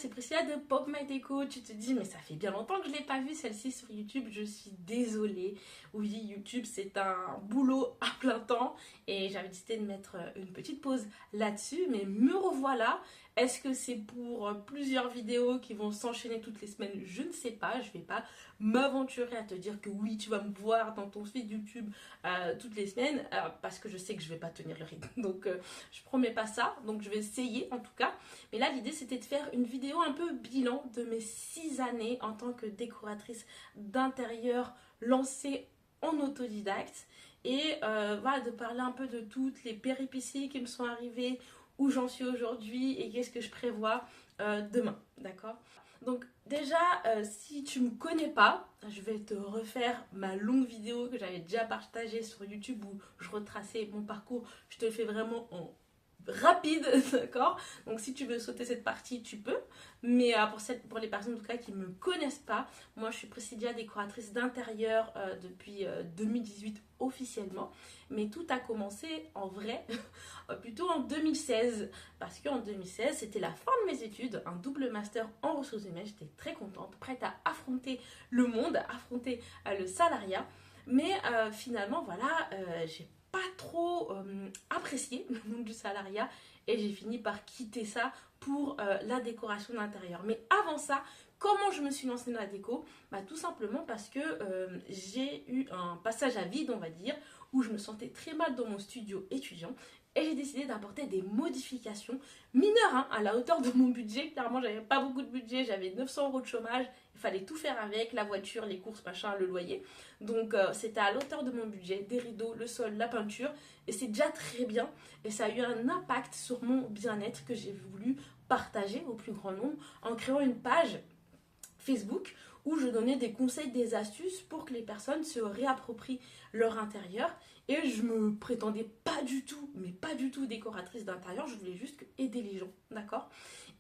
c'est Priscilla de Pop My Déco. Tu te dis, mais ça fait bien longtemps que je ne l'ai pas vue celle-ci sur YouTube. Je suis désolée. Oui, YouTube, c'est un boulot à plein temps. Et j'avais décidé de mettre une petite pause là-dessus. Mais me revoilà. Est-ce que c'est pour plusieurs vidéos qui vont s'enchaîner toutes les semaines? Je ne sais pas. Je ne vais pas m'aventurer à te dire que oui, tu vas me voir dans ton feed YouTube toutes les semaines. Parce que je sais que je ne vais pas tenir le rythme. Donc, je promets pas ça. Donc, je vais essayer en tout cas. Mais là, l'idée, c'était de faire une vidéo un peu bilan de mes 6 années en tant que décoratrice d'intérieur lancée en autodidacte. Et voilà, de parler un peu de toutes les péripéties qui me sont arrivées, où j'en suis aujourd'hui et qu'est-ce que je prévois demain, d'accord? Donc déjà, si tu ne me connais pas, je vais te refaire ma longue vidéo que j'avais déjà partagée sur YouTube où je retraçais mon parcours. Je te le fais vraiment en rapide, d'accord? Donc si tu veux sauter cette partie, tu peux. Mais pour les personnes en tout cas qui ne me connaissent pas, moi je suis Priscilla, décoratrice d'intérieur depuis 2018 officiellement. Mais tout a commencé en vrai plutôt en 2016. Parce qu'en 2016, c'était la fin de mes études, un double master en ressources humaines. J'étais très contente, prête à affronter le monde, affronter le salariat. Mais finalement, voilà, j'ai pas trop apprécié le monde du salariat et j'ai fini par quitter ça pour la décoration d'intérieur. Mais avant ça, comment je me suis lancée dans la déco? Tout simplement parce que j'ai eu un passage à vide, on va dire, où je me sentais très mal dans mon studio étudiant. Et j'ai décidé d'apporter des modifications mineures à la hauteur de mon budget. Clairement, j'avais pas beaucoup de budget, j'avais 900 € de chômage. Il fallait tout faire avec, la voiture, les courses, machin, le loyer. Donc c'était à la hauteur de mon budget, des rideaux, le sol, la peinture. Et c'est déjà très bien. Et ça a eu un impact sur mon bien-être que j'ai voulu partager au plus grand nombre en créant une page Facebook où je donnais des conseils, des astuces pour que les personnes se réapproprient leur intérieur. Et je me prétendais pas du tout, mais pas du tout décoratrice d'intérieur, je voulais juste aider les gens, d'accord?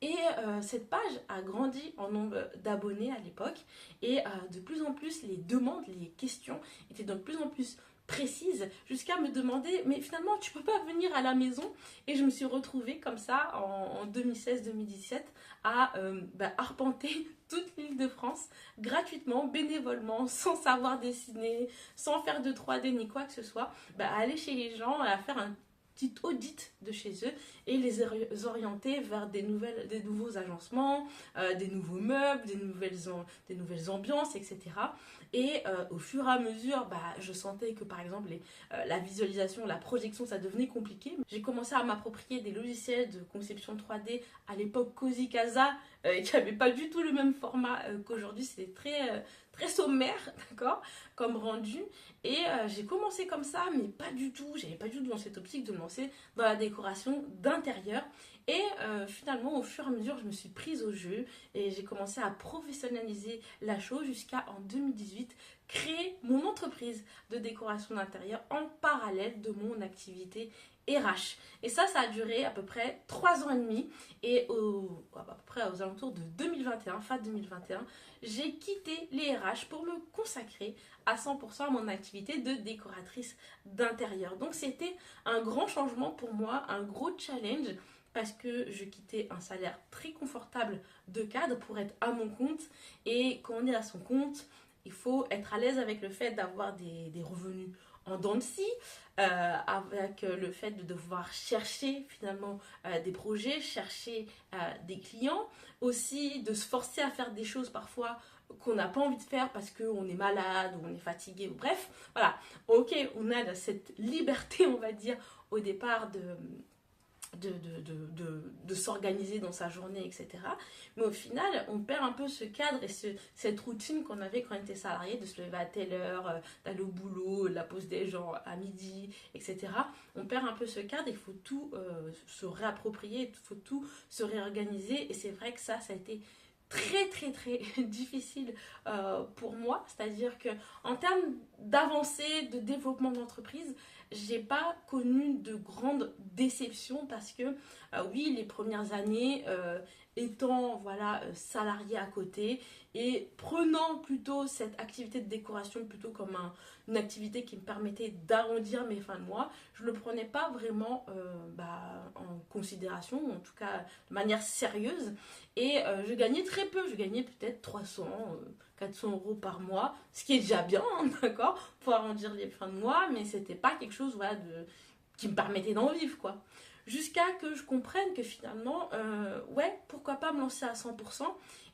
Et cette page a grandi en nombre d'abonnés à l'époque et de plus en plus les demandes, les questions étaient de plus en plus précises jusqu'à me demander mais finalement tu peux pas venir à la maison. Et je me suis retrouvée comme ça en 2016-2017 à arpenter toute l'île de France gratuitement, bénévolement, sans savoir dessiner, sans faire de 3D ni quoi que ce soit, à aller chez les gens, à faire un petit audit de chez eux et les orienter vers des nouveaux agencements, des nouveaux meubles, des nouvelles ambiances, etc. Et au fur et à mesure, je sentais que par exemple la visualisation, la projection, ça devenait compliqué. J'ai commencé à m'approprier des logiciels de conception 3D à l'époque Cozy Casa, qui n'avait pas du tout le même format qu'aujourd'hui. C'était très sommaire, d'accord, comme rendu. Et j'ai commencé comme ça, mais pas du tout. J'avais pas du tout dans cette optique de me lancer dans la décoration d'intérieur. Et finalement, au fur et à mesure, je me suis prise au jeu et j'ai commencé à professionnaliser la chose jusqu'à en 2018 créer mon entreprise de décoration d'intérieur en parallèle de mon activité RH. Et ça a duré à peu près 3 ans et demi. Et à peu près aux alentours de 2021, fin 2021, j'ai quitté les RH pour me consacrer à 100% à mon activité de décoratrice d'intérieur. Donc c'était un grand changement pour moi, un gros challenge parce que je quittais un salaire très confortable de cadre pour être à mon compte. Et quand on est à son compte, il faut être à l'aise avec le fait d'avoir des revenus en dents de scie, avec le fait de devoir chercher finalement des projets, chercher des clients, aussi de se forcer à faire des choses parfois qu'on n'a pas envie de faire parce qu'on est malade ou on est fatigué, ou bref, voilà, ok, on a cette liberté, on va dire, au départ de s'organiser dans sa journée, etc. Mais au final, on perd un peu ce cadre et cette routine qu'on avait quand on était salarié, de se lever à telle heure, d'aller au boulot, la pause des gens à midi, etc. On perd un peu ce cadre, il faut tout se réapproprier, il faut tout se réorganiser. Et c'est vrai que ça a été très difficile pour moi, c'est-à-dire que en termes d'avancée, de développement d'entreprise, j'ai pas connu de grande déception parce que oui, les premières années étant voilà salariée à côté et prenant plutôt cette activité de décoration plutôt comme une activité qui me permettait d'arrondir mes fins de mois, je ne le prenais pas vraiment en considération, en tout cas de manière sérieuse. Et je gagnais très peu, je gagnais peut-être 300, 400 euros par mois, ce qui est déjà bien, hein, d'accord, pour arrondir les fins de mois, mais c'était pas quelque chose voilà, qui me permettait d'en vivre, quoi. Jusqu'à que je comprenne que finalement, ouais, pourquoi pas me lancer à 100%.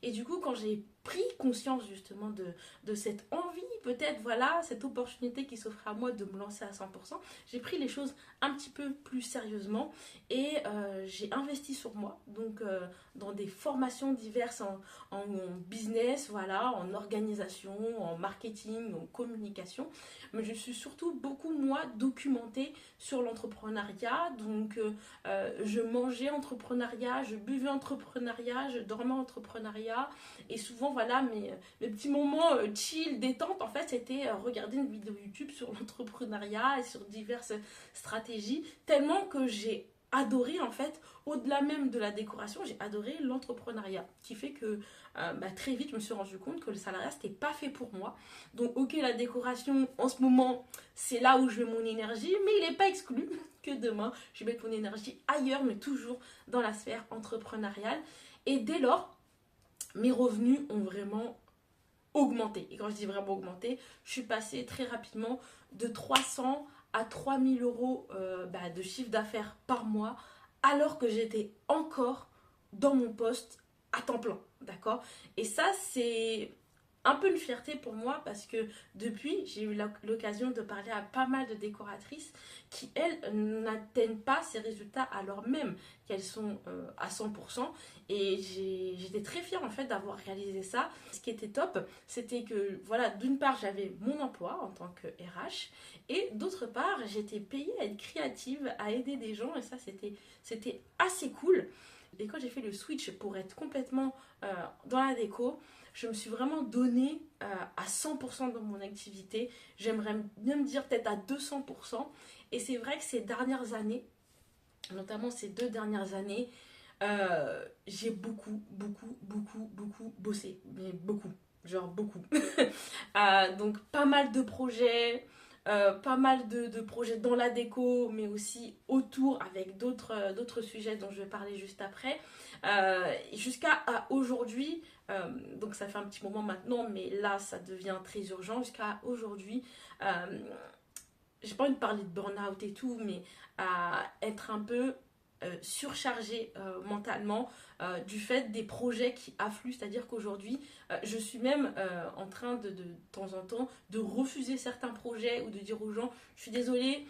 Et du coup, quand j'ai pris conscience justement de cette envie, peut-être, voilà, cette opportunité qui s'offrait à moi de me lancer à 100%, j'ai pris les choses un petit peu plus sérieusement et j'ai investi sur moi, donc dans des formations diverses en business, voilà, en organisation, en marketing, en communication. Mais je suis surtout beaucoup, moi, documentée sur l'entrepreneuriat, donc je mangeais entrepreneuriat, je buvais entrepreneuriat, je dormais entrepreneuriat. Et souvent, voilà, mes petits moments chill, détente, en fait, c'était regarder une vidéo YouTube sur l'entrepreneuriat et sur diverses stratégies. Tellement que j'ai adoré, en fait, au-delà même de la décoration, j'ai adoré l'entrepreneuriat. Qui fait que très vite, je me suis rendu compte que le salariat, c'était pas fait pour moi. Donc, ok, la décoration, en ce moment, c'est là où je mets mon énergie, mais il n'est pas exclu que demain, je vais mettre mon énergie ailleurs, mais toujours dans la sphère entrepreneuriale. Et dès lors, mes revenus ont vraiment augmenté. Et quand je dis vraiment augmenté, je suis passée très rapidement de 300 à 3000 euros de chiffre d'affaires par mois, alors que j'étais encore dans mon poste à temps plein. D'accord? Et ça, c'est un peu une fierté pour moi parce que depuis, j'ai eu l'occasion de parler à pas mal de décoratrices qui, elles, n'atteignent pas ces résultats alors même qu'elles sont à 100%. Et j'étais très fière en fait d'avoir réalisé ça. Ce qui était top, c'était que, voilà, d'une part, j'avais mon emploi en tant que RH et d'autre part, j'étais payée à être créative, à aider des gens et ça, c'était assez cool. Et quand j'ai fait le switch pour être complètement dans la déco, je me suis vraiment donnée à 100% dans mon activité. J'aimerais même dire peut-être à 200%. Et c'est vrai que ces dernières années, notamment ces 2 dernières années, j'ai beaucoup bossé. Mais beaucoup, genre beaucoup. Donc pas mal de projets, pas mal de projets dans la déco, mais aussi autour avec d'autres sujets dont je vais parler juste après. Jusqu'à aujourd'hui, donc ça fait un petit moment maintenant, mais là ça devient très urgent. Jusqu'à aujourd'hui, euh, j'ai pas envie de parler de burn-out et tout, mais à être un peu surchargée mentalement du fait des projets qui affluent. C'est-à-dire qu'aujourd'hui, je suis même en train de temps en temps de refuser certains projets ou de dire aux gens, je suis désolée,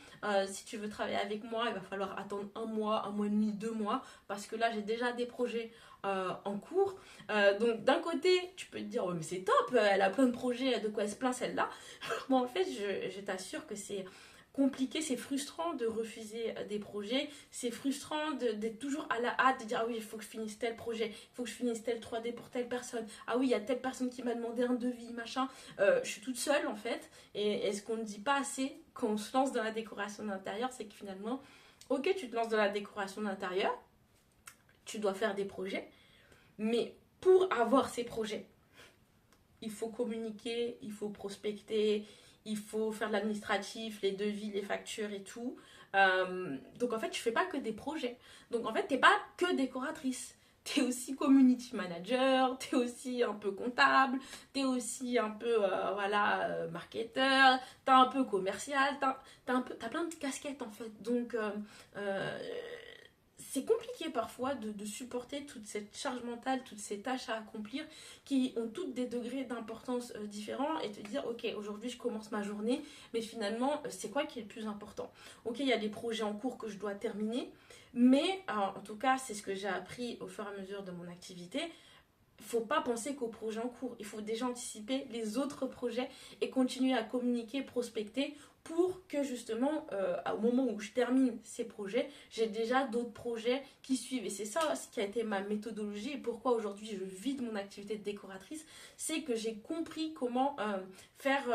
si tu veux travailler avec moi, il va falloir attendre un mois et demi, 2 mois, parce que là, j'ai déjà des projets en cours. Donc d'un côté, tu peux te dire, oh, mais c'est top, elle a plein de projets, de quoi elle se plaint celle-là. Bon, en fait, je t'assure que c'est compliqué, c'est frustrant de refuser des projets, c'est frustrant d'être toujours à la hâte, de dire ah oui, il faut que je finisse tel projet, il faut que je finisse tel 3D pour telle personne, ah oui, il y a telle personne qui m'a demandé un devis, machin. Je suis toute seule en fait, et ce qu'on ne dit pas assez quand on se lance dans la décoration d'intérieur, c'est que finalement, ok, tu te lances dans la décoration d'intérieur, tu dois faire des projets, mais pour avoir ces projets, il faut communiquer, il faut prospecter, il faut faire de l'administratif, les devis, les factures et tout. Donc en fait, tu fais pas que des projets. Donc en fait, t'es pas que décoratrice. T'es aussi community manager, t'es aussi un peu comptable, t'es aussi un peu marketeur, t'es un peu commercial, t'as plein de casquettes en fait. Donc euh, c'est compliqué parfois de supporter toute cette charge mentale, toutes ces tâches à accomplir qui ont toutes des degrés d'importance différents et te dire ok, aujourd'hui je commence ma journée, mais finalement c'est quoi qui est le plus important? Ok, il y a des projets en cours que je dois terminer, mais en tout cas c'est ce que j'ai appris au fur et à mesure de mon activité. Il ne faut pas penser qu'aux projets en cours, il faut déjà anticiper les autres projets et continuer à communiquer, prospecter pour que justement, au moment où je termine ces projets, j'ai déjà d'autres projets qui suivent. Et c'est ça ce qui a été ma méthodologie et pourquoi aujourd'hui je vis de mon activité de décoratrice, c'est que j'ai compris comment faire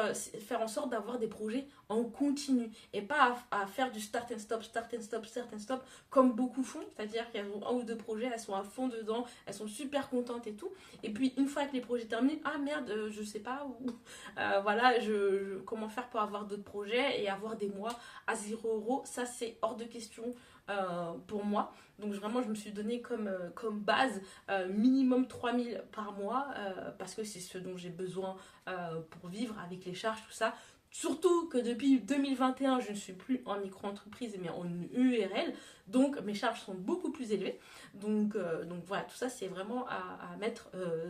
en sorte d'avoir des projets en continu et pas à faire du start and stop, start and stop, start and stop, comme beaucoup font, c'est-à-dire qu'elles ont un ou deux projets, elles sont à fond dedans, elles sont super contentes et tout, et puis une fois que les projets terminent, ah merde, je sais pas, ou voilà, comment faire pour avoir d'autres projets et avoir des mois à 0 €, ça c'est hors de question pour moi. Donc vraiment, je me suis donné comme base minimum 3 000 par mois parce que c'est ce dont j'ai besoin pour vivre avec les charges, tout ça. Surtout que depuis 2021, je ne suis plus en micro-entreprise mais en URL, donc mes charges sont beaucoup plus élevées. Donc voilà, tout ça c'est vraiment à mettre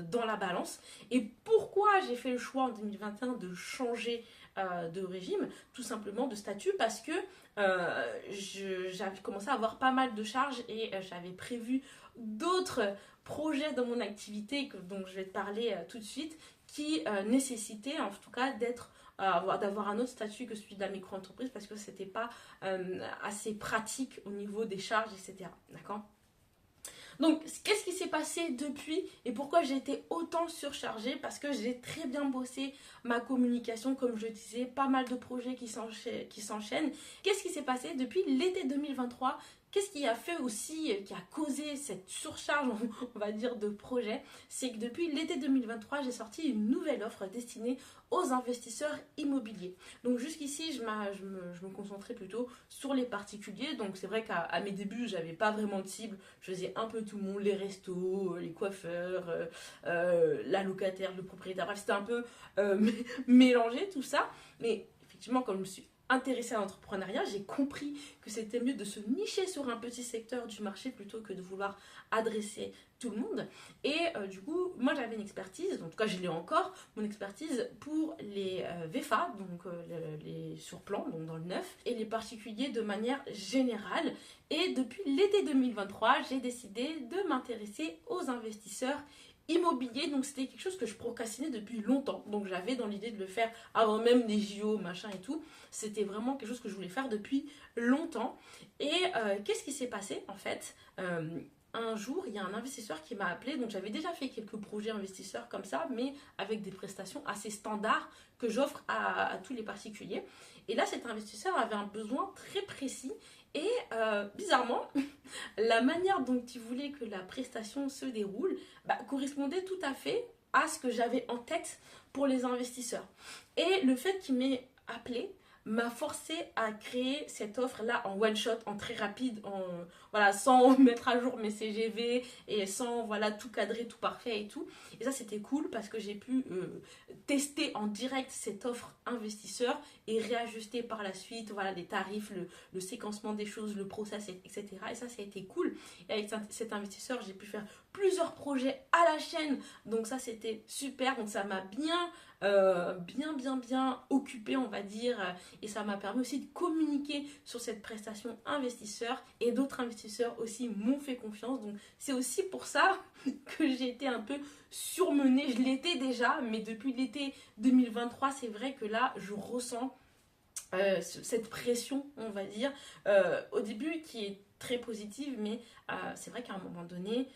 dans la balance. Et pourquoi j'ai fait le choix en 2021 de changer de régime, tout simplement de statut, parce que j'avais commencé à avoir pas mal de charges et j'avais prévu d'autres projets dans mon activité dont je vais te parler tout de suite qui nécessitaient en tout cas d'avoir un autre statut que celui de la micro-entreprise parce que c'était pas assez pratique au niveau des charges, etc. D'accord ? Donc, qu'est-ce qui s'est passé depuis et pourquoi j'ai été autant surchargée? Parce que j'ai très bien bossé ma communication, comme je disais, pas mal de projets qui s'enchaînent. Qu'est-ce qui s'est passé depuis l'été 2023? Qu'est-ce qui a fait aussi, qui a causé cette surcharge, on va dire, de projets? C'est que depuis l'été 2023, j'ai sorti une nouvelle offre destinée aux investisseurs immobiliers. Donc jusqu'ici, je me concentrais plutôt sur les particuliers. Donc c'est vrai qu'à mes débuts, j'avais pas vraiment de cible. Je faisais un peu tout le monde, les restos, les coiffeurs, la locataire, le propriétaire. Bref, c'était un peu mélangé tout ça. Mais effectivement, comme je me suis intéressée à l'entrepreneuriat, j'ai compris que c'était mieux de se nicher sur un petit secteur du marché plutôt que de vouloir adresser tout le monde. Et du coup, moi j'avais une expertise, en tout cas je l'ai encore, mon expertise pour les VFA, donc les surplans, donc dans le neuf, et les particuliers de manière générale. Et depuis l'été 2023, j'ai décidé de m'intéresser aux investisseurs immobilier, donc c'était quelque chose que je procrastinais depuis longtemps, donc j'avais dans l'idée de le faire avant même les JO, machin et tout, c'était vraiment quelque chose que je voulais faire depuis longtemps. Et qu'est-ce qui s'est passé en fait? Un jour, il y a un investisseur qui m'a appelé, donc j'avais déjà fait quelques projets investisseurs comme ça, mais avec des prestations assez standards que j'offre à tous les particuliers. Et là, cet investisseur avait un besoin très précis et bizarrement, la manière dont il voulait que la prestation se déroule correspondait tout à fait à ce que j'avais en tête pour les investisseurs. Et le fait qu'il m'ait appelé m'a forcé à créer cette offre-là en one shot, en très rapide, voilà, sans mettre à jour mes CGV et sans voilà, tout cadrer, tout parfait et tout. Et ça, c'était cool parce que j'ai pu tester en direct cette offre investisseur et réajuster par la suite voilà, les tarifs, le séquencement des choses, le process, etc. Et ça a été cool. Et avec cet investisseur, j'ai pu faire plusieurs projets à la chaîne. Donc ça, c'était super. Donc ça m'a bien occupé, on va dire, et ça m'a permis aussi de communiquer sur cette prestation investisseur, et d'autres investisseurs aussi m'ont fait confiance. Donc c'est aussi pour ça que j'ai été un peu surmenée. Je l'étais déjà, mais depuis l'été 2023, c'est vrai que là je ressens cette pression, on va dire, au début qui est très positive, mais c'est vrai qu'à un moment donné,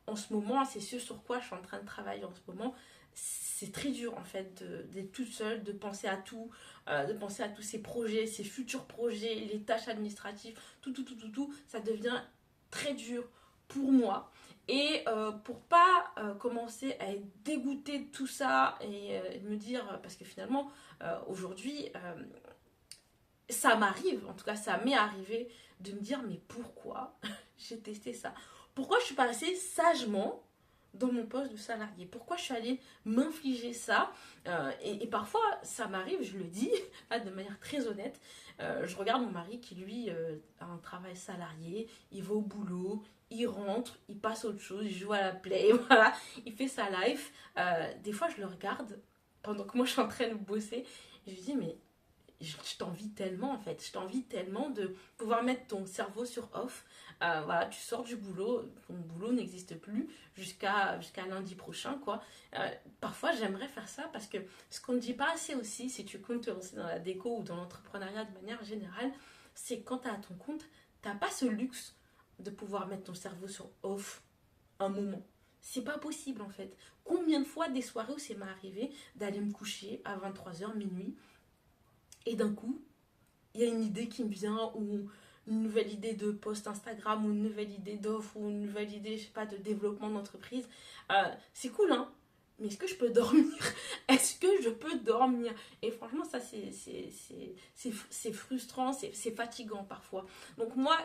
en ce moment, c'est ce sur quoi je suis en train de travailler en ce moment, c'est très dur en fait d'être toute seule, de penser à tout, de penser à tous ces projets, ces futurs projets, les tâches administratives, tout, ça devient très dur pour moi. Et pour pas commencer à être dégoûtée de tout ça et de me dire, parce que finalement, aujourd'hui, ça m'arrive, en tout cas ça m'est arrivé de me dire mais pourquoi j'ai testé ça? Pourquoi je suis pas restée sagement dans mon poste de salarié? Pourquoi je suis allée m'infliger ça? Et parfois, ça m'arrive, je le dis, là, de manière très honnête, je regarde mon mari qui, lui, a un travail salarié, il va au boulot, il rentre, il passe à autre chose, il joue à la play, voilà, il fait sa life. Des fois, je le regarde pendant que moi, je suis en train de bosser, et je lui dis, mais je t'envie tellement en fait, je t'envie tellement de pouvoir mettre ton cerveau sur off, Voilà, tu sors du boulot, ton boulot n'existe plus jusqu'à lundi prochain, quoi. Parfois, j'aimerais faire ça parce que ce qu'on ne dit pas assez aussi, si tu comptes te lancer dans la déco ou dans l'entrepreneuriat de manière générale, c'est quand tu es à ton compte, tu n'as pas ce luxe de pouvoir mettre ton cerveau sur off un moment. C'est pas possible en fait. Combien de fois des soirées où c'est m'est arrivé d'aller me coucher à 23 h minuit et d'un coup, il y a une idée qui me vient ou une nouvelle idée de post Instagram ou une nouvelle idée d'offre ou une nouvelle idée, je sais pas, de développement d'entreprise. C'est cool, hein, mais est-ce que je peux dormir? Est-ce que je peux dormir? Et franchement, ça, c'est frustrant, c'est fatigant parfois. Donc moi,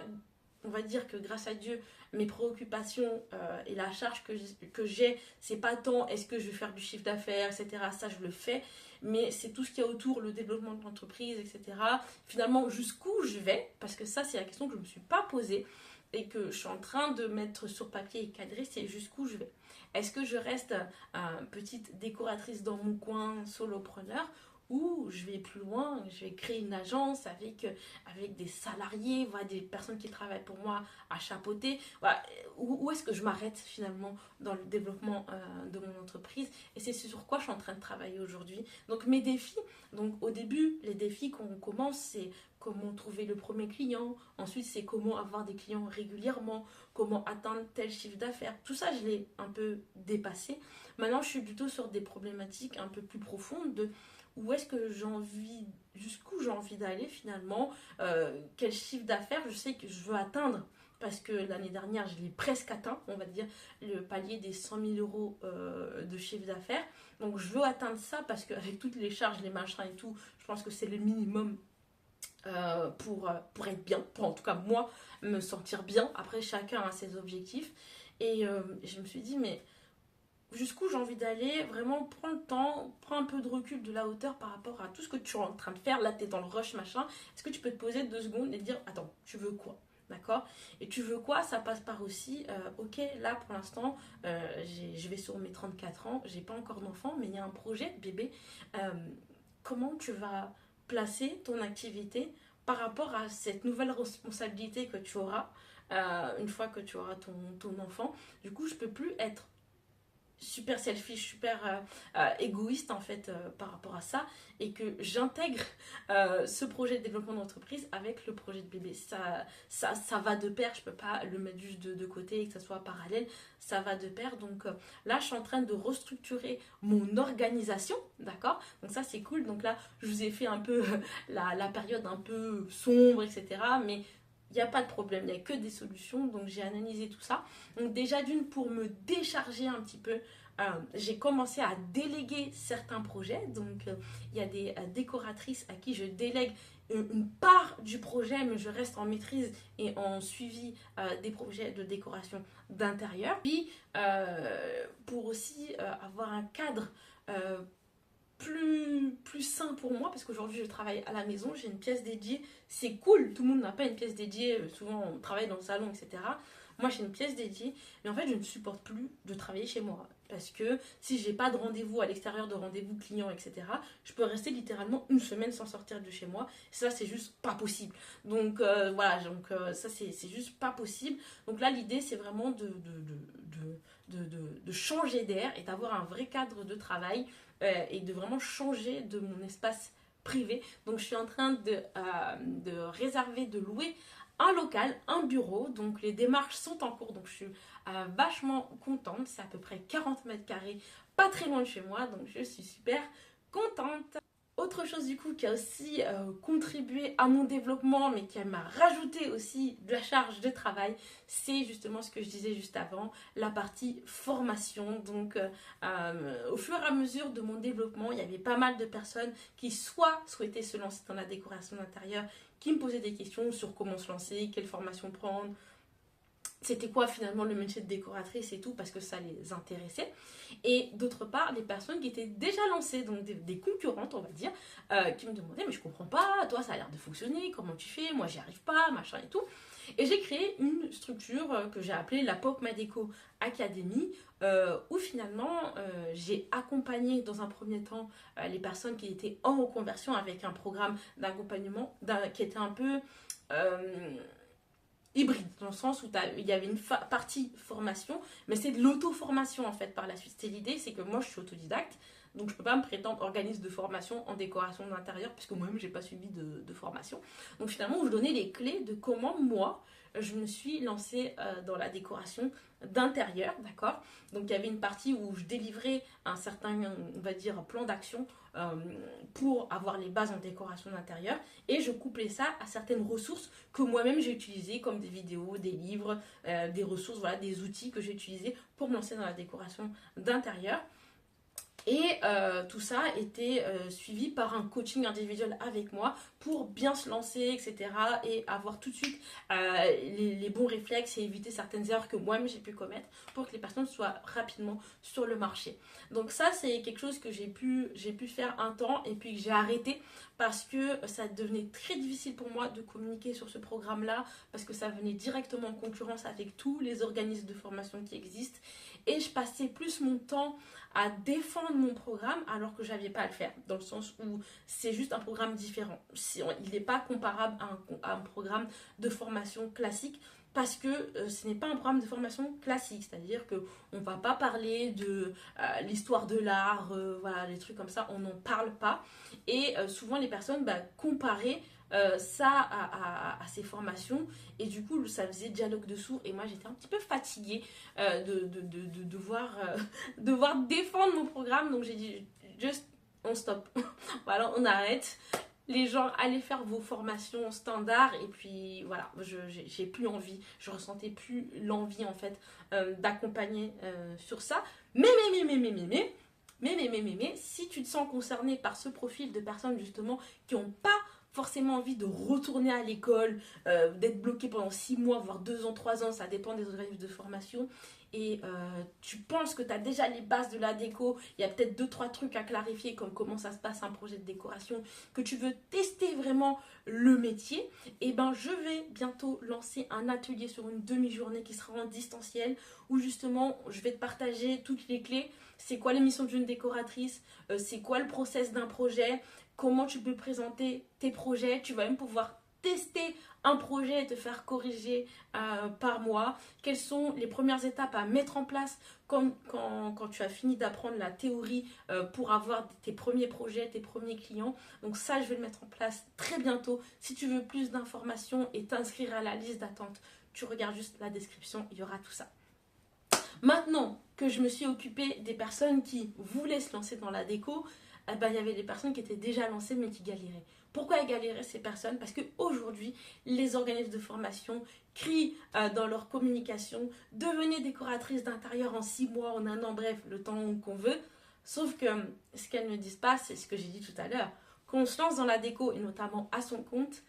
on va dire que grâce à Dieu, mes préoccupations et la charge que j'ai, c'est pas tant est-ce que je vais faire du chiffre d'affaires, etc. Ça, je le fais, mais c'est tout ce qu'il y a autour, le développement de l'entreprise, etc. Finalement, jusqu'où je vais, parce que ça, c'est la question que je ne me suis pas posée et que je suis en train de mettre sur papier et cadrer, c'est jusqu'où je vais. Est-ce que je reste petite décoratrice dans mon coin, solopreneur, ou je vais plus loin, je vais créer une agence avec des salariés, voilà, des personnes qui travaillent pour moi à chapeauter. Voilà. Où est-ce que je m'arrête finalement dans le développement de mon entreprise? Et c'est sur quoi je suis en train de travailler aujourd'hui. Donc mes défis, donc au début, les défis qu'on commence, c'est comment trouver le premier client, ensuite c'est comment avoir des clients régulièrement, comment atteindre tel chiffre d'affaires. Tout ça, je l'ai un peu dépassé. Maintenant, je suis plutôt sur des problématiques un peu plus profondes de où est-ce que j'ai envie, jusqu'où j'ai envie d'aller finalement, quel chiffre d'affaires je sais que je veux atteindre. Parce que l'année dernière, je l'ai presque atteint, on va dire, le palier des 100 000 euros de chiffre d'affaires. Donc, je veux atteindre ça parce qu'avec toutes les charges, les machins et tout, je pense que c'est le minimum pour être bien, pour en tout cas moi, me sentir bien. Après, chacun a ses objectifs. Et je me suis dit, mais jusqu'où j'ai envie d'aller, vraiment prends le temps, prends un peu de recul, de la hauteur par rapport à tout ce que tu es en train de faire. Là, tu es dans le rush, machin. Est-ce que tu peux te poser 2 secondes et te dire, attends, tu veux quoi? D'accord? Et tu veux quoi? Ça passe par aussi, ok, là pour l'instant, je vais sur mes 34 ans, j'ai pas encore d'enfant, mais il y a un projet, bébé. Euh, Comment tu vas placer ton activité par rapport à cette nouvelle responsabilité que tu auras une fois que tu auras ton enfant? Du coup, je peux plus être super selfish, super égoïste en fait par rapport à ça et que j'intègre ce projet de développement d'entreprise avec le projet de bébé. Ça va de pair, je peux pas le mettre juste de côté et que ça soit parallèle, ça va de pair. Donc là, je suis en train de restructurer mon organisation, d'accord? Donc ça, c'est cool. Donc là, je vous ai fait un peu la période un peu sombre, etc. Mais il n'y a pas de problème, il n'y a que des solutions. Donc j'ai analysé tout ça. Donc déjà d'une, pour me décharger un petit peu, j'ai commencé à déléguer certains projets. Donc il y a des décoratrices à qui je délègue une part du projet, mais je reste en maîtrise et en suivi des projets de décoration d'intérieur. Puis pour aussi avoir un cadre plus sain pour moi, parce qu'aujourd'hui je travaille à la maison, j'ai une pièce dédiée, c'est cool, tout le monde n'a pas une pièce dédiée, souvent on travaille dans le salon, etc. Moi j'ai une pièce dédiée, mais en fait je ne supporte plus de travailler chez moi, parce que si j'ai pas de rendez-vous à l'extérieur, de rendez-vous clients, etc., je peux rester littéralement une semaine sans sortir de chez moi, ça c'est juste pas possible. Donc voilà, donc ça c'est juste pas possible. Donc là l'idée c'est vraiment de changer d'air et d'avoir un vrai cadre de travail et de vraiment changer de mon espace privé. Donc je suis en train de réserver, de louer un local, un bureau. Donc les démarches sont en cours. Donc je suis vachement contente. C'est à peu près 40 mètres carrés, pas très loin de chez moi. Donc je suis super contente. Autre chose du coup qui a aussi contribué à mon développement mais qui m'a rajouté aussi de la charge de travail, c'est justement ce que je disais juste avant, la partie formation. Donc au fur et à mesure de mon développement, il y avait pas mal de personnes qui soit souhaitaient se lancer dans la décoration d'intérieur, qui me posaient des questions sur comment se lancer, quelle formation prendre, c'était quoi finalement le métier de décoratrice et tout, parce que ça les intéressait. Et d'autre part, les personnes qui étaient déjà lancées, donc des concurrentes on va dire, qui me demandaient mais je comprends pas, toi ça a l'air de fonctionner, comment tu fais, moi j'y arrive pas, machin et tout. Et j'ai créé une structure que j'ai appelée la Pop Madeco Academy, où finalement j'ai accompagné dans un premier temps les personnes qui étaient en reconversion avec un programme d'accompagnement qui était un peu hybride, dans le sens où il y avait une partie formation, mais c'est de l'auto-formation en fait par la suite. C'est l'idée, c'est que moi je suis autodidacte, donc je peux pas me prétendre organisme de formation en décoration d'intérieur, puisque moi-même j'ai pas suivi de formation. Donc finalement, je donnais les clés de comment moi je me suis lancée dans la décoration d'intérieur, d'accord. Donc il y avait une partie où je délivrais un certain, on va dire, plan d'action euh, pour avoir les bases en décoration d'intérieur, et je couplais ça à certaines ressources que moi-même j'ai utilisées, comme des vidéos, des livres, des ressources, voilà, des outils que j'ai utilisés pour me lancer dans la décoration d'intérieur. Et tout ça était suivi par un coaching individuel avec moi pour bien se lancer, etc. Et avoir tout de suite les bons réflexes et éviter certaines erreurs que moi-même j'ai pu commettre pour que les personnes soient rapidement sur le marché. Donc ça, c'est quelque chose que j'ai pu faire un temps et puis que j'ai arrêté parce que ça devenait très difficile pour moi de communiquer sur ce programme-là parce que ça venait directement en concurrence avec tous les organismes de formation qui existent. Et je passais plus mon temps à défendre mon programme alors que je n'avais pas à le faire, dans le sens où c'est juste un programme différent. Il n'est pas comparable à un programme de formation classique parce que ce n'est pas un programme de formation classique, c'est-à-dire qu'on ne va pas parler de l'histoire de l'art, voilà, les trucs comme ça, on n'en parle pas. Et souvent les personnes comparaient ça à ces formations, et du coup ça faisait dialogue de sourds et moi j'étais un petit peu fatiguée de devoir défendre mon programme. Donc j'ai dit juste on stop, voilà, on arrête. Les gens, allez faire vos formations standards, et puis voilà, j'ai plus envie, je ressentais plus l'envie en fait d'accompagner sur ça. Mais, si tu te sens concerné par ce profil de personnes justement qui n'ont pas forcément envie de retourner à l'école, d'être bloqué pendant 6 mois, voire 2 ans, 3 ans, ça dépend des organismes de formation, et tu penses que tu as déjà les bases de la déco, il y a peut-être 2-3 trucs à clarifier, comme comment ça se passe un projet de décoration, que tu veux tester vraiment le métier, et ben je vais bientôt lancer un atelier sur une demi-journée qui sera en distanciel, où justement je vais te partager toutes les clés. C'est quoi les missions d'une décoratrice, c'est quoi le process d'un projet, comment tu peux présenter tes projets, tu vas même pouvoir tester un projet et te faire corriger par mois. Quelles sont les premières étapes à mettre en place quand tu as fini d'apprendre la théorie pour avoir tes premiers projets, tes premiers clients. Donc ça, je vais le mettre en place très bientôt. Si tu veux plus d'informations et t'inscrire à la liste d'attente, tu regardes juste la description, il y aura tout ça. Maintenant que je me suis occupée des personnes qui voulaient se lancer dans la déco, il y avait des personnes qui étaient déjà lancées mais qui galéraient. Pourquoi elles galéraient ces personnes? Parce qu'aujourd'hui, les organismes de formation crient dans leur communication: devenez décoratrice d'intérieur en 6 mois, en 1 an, bref, le temps qu'on veut. Sauf que ce qu'elles ne disent pas, c'est ce que j'ai dit tout à l'heure. Quand on se lance dans la déco, et notamment à son compte,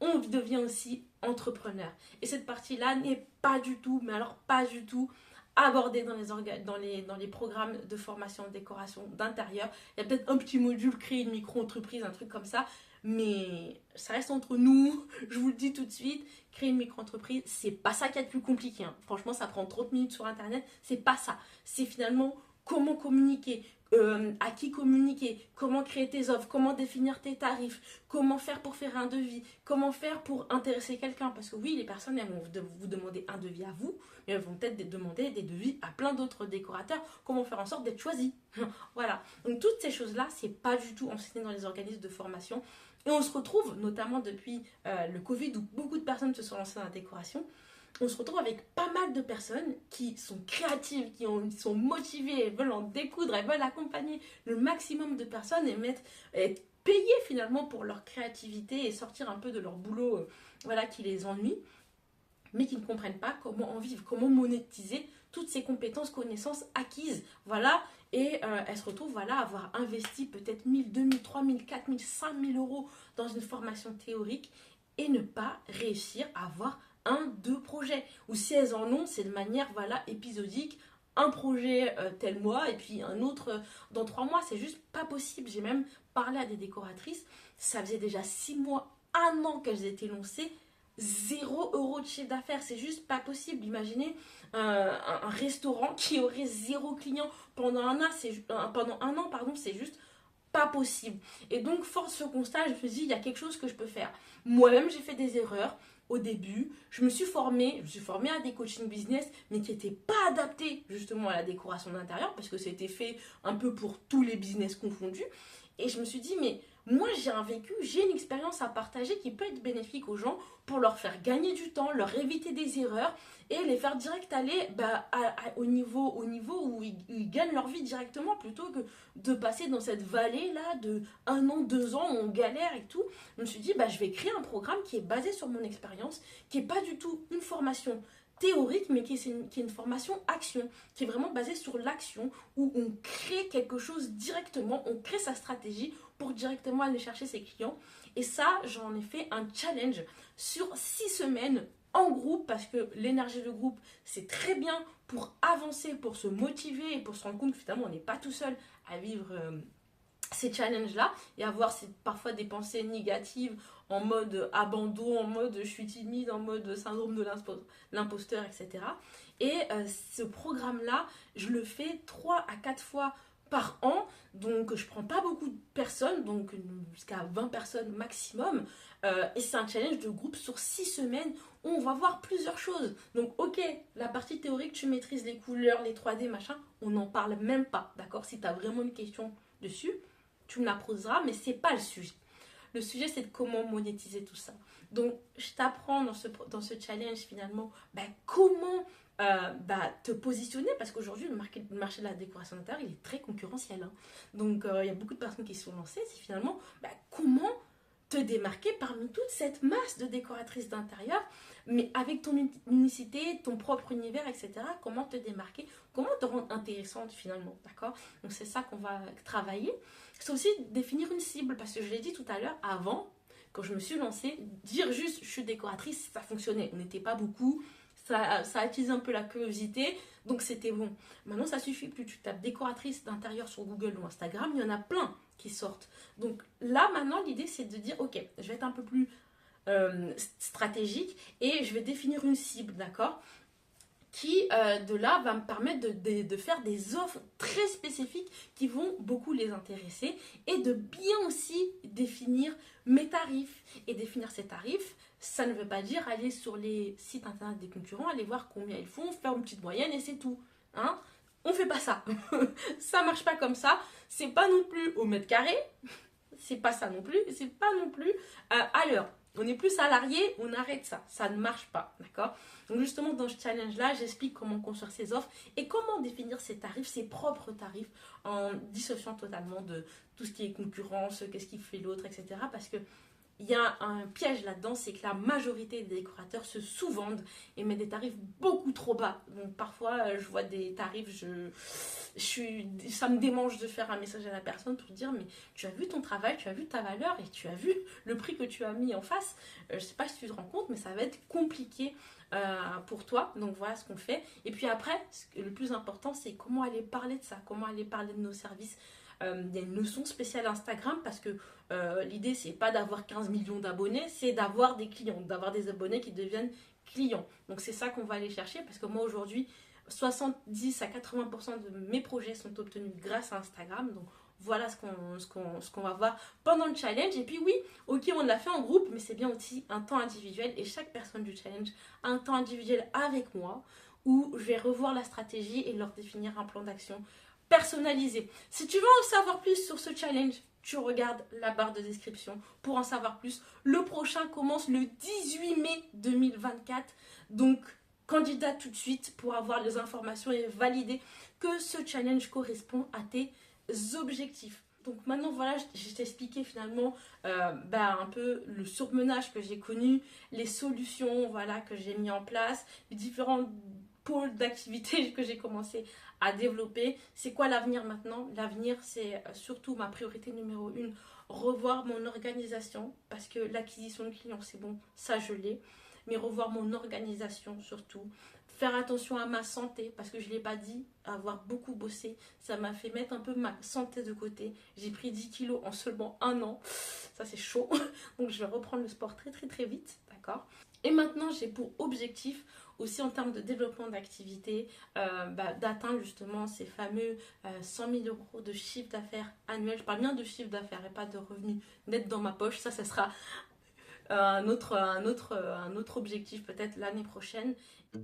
on devient aussi entrepreneur. Et cette partie-là n'est pas du tout, mais alors pas du tout, abordée dans les programmes de formation en décoration d'intérieur. Il y a peut-être un petit module, créer une micro-entreprise, un truc comme ça, mais ça reste entre nous, je vous le dis tout de suite. Créer une micro-entreprise, c'est pas ça qu'il y a de plus compliqué, hein. Franchement, ça prend 30 minutes sur internet, c'est pas ça. C'est finalement comment communiquer, à qui communiquer, comment créer tes offres, comment définir tes tarifs, comment faire pour faire un devis, comment faire pour intéresser quelqu'un. Parce que oui, les personnes, elles vont vous demander un devis à vous, mais elles vont peut-être demander des devis à plein d'autres décorateurs. Comment faire en sorte d'être choisi. Voilà. Donc toutes ces choses-là, c'est pas du tout enseigné dans les organismes de formation. Et on se retrouve, notamment depuis le Covid, où beaucoup de personnes se sont lancées dans la décoration, on se retrouve avec pas mal de personnes qui sont créatives, qui sont motivées, elles veulent en découdre, elles veulent accompagner le maximum de personnes et être payées finalement pour leur créativité et sortir un peu de leur boulot voilà, qui les ennuie, mais qui ne comprennent pas comment en vivre, comment monétiser toutes ces compétences, connaissances acquises. Voilà, et elles se retrouvent voilà, à avoir investi peut-être 1000, 2000, 3000, 4000, 5000 euros dans une formation théorique et ne pas réussir à avoir 1-2 projets, ou si elles en ont, c'est de manière voilà, épisodique, un projet tel mois et puis un autre dans 3 mois. C'est juste pas possible. J'ai même parlé à des décoratrices, ça faisait déjà 6 mois, 1 an qu'elles étaient lancées, 0 € de chiffre d'affaires, c'est juste pas possible. Imaginez un restaurant qui aurait 0 client pendant un an, c'est juste pas possible. Et donc, force ce constat, je me suis dit, il y a quelque chose que je peux faire. Moi-même, j'ai fait des erreurs. au début, je me suis formée à des coaching business, mais qui n'étaient pas adaptés justement à la décoration d'intérieur, parce que c'était fait un peu pour tous les business confondus. Et je me suis dit, mais moi j'ai un vécu, j'ai une expérience à partager qui peut être bénéfique aux gens pour leur faire gagner du temps, leur éviter des erreurs et les faire direct aller au niveau où ils gagnent leur vie directement plutôt que de passer dans cette vallée là de 1 an, 2 ans où on galère et tout. Je me suis dit, je vais créer un programme qui est basé sur mon expérience, qui n'est pas du tout une formation théorique, mais qui est une formation action, qui est vraiment basée sur l'action, où on crée quelque chose directement, on crée sa stratégie pour directement aller chercher ses clients. Et ça, j'en ai fait un challenge sur 6 semaines en groupe, parce que l'énergie de groupe, c'est très bien pour avancer, pour se motiver et pour se rendre compte que finalement, on n'est pas tout seul à vivre ces challenges-là et avoir parfois des pensées négatives en mode abandon, en mode je suis timide, en mode syndrome de l'imposteur, etc. Et ce programme-là, je le fais 3 à 4 fois par an, donc je prends pas beaucoup de personnes, donc jusqu'à 20 personnes maximum, et c'est un challenge de groupe sur 6 semaines où on va voir plusieurs choses. Donc ok, la partie théorique, tu maîtrises les couleurs, les 3D, machin, on n'en parle même pas, d'accord? Si tu as vraiment une question dessus, tu me la poseras, mais c'est pas le sujet. Le sujet, c'est de comment monétiser tout ça. Donc, je t'apprends dans ce challenge, finalement, comment te positionner, parce qu'aujourd'hui, le marché de la décoration d'intérieur, il est très concurrentiel. Hein. Donc, il y a beaucoup de personnes qui se sont lancées. C'est finalement, comment te démarquer parmi toute cette masse de décoratrices d'intérieur, mais avec ton unicité, ton propre univers, etc. Comment te démarquer, comment te rendre intéressante finalement, d'accord? Donc c'est ça qu'on va travailler. C'est aussi définir une cible, parce que je l'ai dit tout à l'heure, avant, quand je me suis lancée, dire juste je suis décoratrice, ça fonctionnait. On n'était pas beaucoup, ça attisait un peu la curiosité, donc c'était bon. Maintenant, ça suffit plus. Tu tapes décoratrice d'intérieur sur Google ou Instagram, il y en a plein qui sortent. Donc là, maintenant, l'idée, c'est de dire, ok, je vais être un peu plus stratégique et je vais définir une cible, d'accord, qui de là va me permettre de faire des offres très spécifiques qui vont beaucoup les intéresser et de bien aussi définir mes tarifs. Et définir ces tarifs, ça ne veut pas dire aller sur les sites internet des concurrents, aller voir combien ils font, faire une petite moyenne et c'est tout. Hein, on fait pas ça. Ça marche pas comme ça. C'est pas non plus au mètre carré. C'est pas ça non plus. C'est pas non plus à l'heure. On est plus salarié, on arrête ça. Ça ne marche pas, d'accord? Donc justement, dans ce challenge-là, j'explique comment construire ses offres et comment définir ses tarifs, ses propres tarifs, en dissociant totalement de tout ce qui est concurrence, qu'est-ce qui fait l'autre, etc. Parce que il y a un piège là-dedans, c'est que la majorité des décorateurs se sous-vendent et mettent des tarifs beaucoup trop bas. Donc parfois, je vois des tarifs, ça me démange de faire un message à la personne pour dire, mais tu as vu ton travail, tu as vu ta valeur et tu as vu le prix que tu as mis en face. Je ne sais pas si tu te rends compte, mais ça va être compliqué pour toi. Donc voilà ce qu'on fait. Et puis après, le plus important, c'est comment aller parler de ça, comment aller parler de nos services. Il y a une leçon spéciale Instagram parce que l'idée c'est pas d'avoir 15 millions d'abonnés, c'est d'avoir des clients, d'avoir des abonnés qui deviennent clients. Donc c'est ça qu'on va aller chercher parce que moi aujourd'hui 70 à 80% de mes projets sont obtenus grâce à Instagram. Donc voilà ce qu'on va voir pendant le challenge. Et puis oui, ok, on l'a fait en groupe, mais c'est bien aussi un temps individuel et chaque personne du challenge a un temps individuel avec moi où je vais revoir la stratégie et leur définir un plan d'action personnalisé. Si tu veux en savoir plus sur ce challenge, tu regardes la barre de description pour en savoir plus. Le prochain commence le 18 mai 2024. Donc, candidate tout de suite pour avoir les informations et valider que ce challenge correspond à tes objectifs. Donc maintenant, voilà, je t'ai expliqué finalement un peu le surmenage que j'ai connu, les solutions voilà, que j'ai mis en place, les différents pôles d'activité que j'ai commencé à développer. C'est quoi l'avenir maintenant? L'avenir, c'est surtout ma priorité numéro 1, revoir mon organisation, parce que l'acquisition de clients, c'est bon, ça je l'ai, mais revoir mon organisation surtout. Faire attention à ma santé, parce que je ne l'ai pas dit, avoir beaucoup bossé, ça m'a fait mettre un peu ma santé de côté. J'ai pris 10 kilos en seulement 1 an, ça c'est chaud, donc je vais reprendre le sport très très très vite, d'accord? Et maintenant, j'ai pour objectif aussi en termes de développement d'activité, d'atteindre justement ces fameux 100 000 euros de chiffre d'affaires annuel. Je parle bien de chiffre d'affaires et pas de revenus nets dans ma poche. Ça sera un autre objectif peut-être l'année prochaine.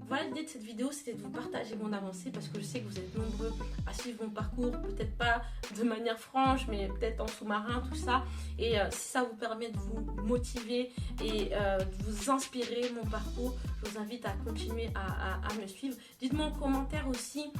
Voilà, l'idée de cette vidéo, c'était de vous partager mon avancée parce que je sais que vous êtes nombreux à suivre mon parcours, peut-être pas de manière franche, mais peut-être en sous-marin, tout ça. Et si ça vous permet de vous motiver et de vous inspirer mon parcours, je vous invite à continuer à me suivre. Dites-moi en commentaire aussi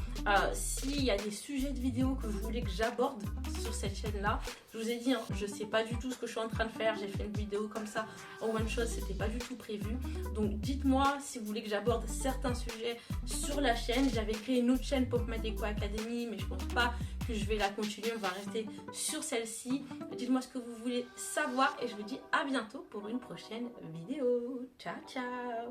s'il y a des sujets de vidéos que vous voulez que j'aborde sur cette chaîne-là. Je vous ai dit, hein, je sais pas du tout ce que je suis en train de faire. J'ai fait une vidéo comme ça en one shot, c'était pas du tout prévu. Donc dites-moi si vous voulez que j'aborde certains sujets sur la chaîne. J'avais créé une autre chaîne Pop Madeco Academy, mais je pense pas que je vais la continuer. On va rester sur celle-ci. Dites-moi ce que vous voulez savoir et je vous dis à bientôt pour une prochaine vidéo. Ciao, ciao!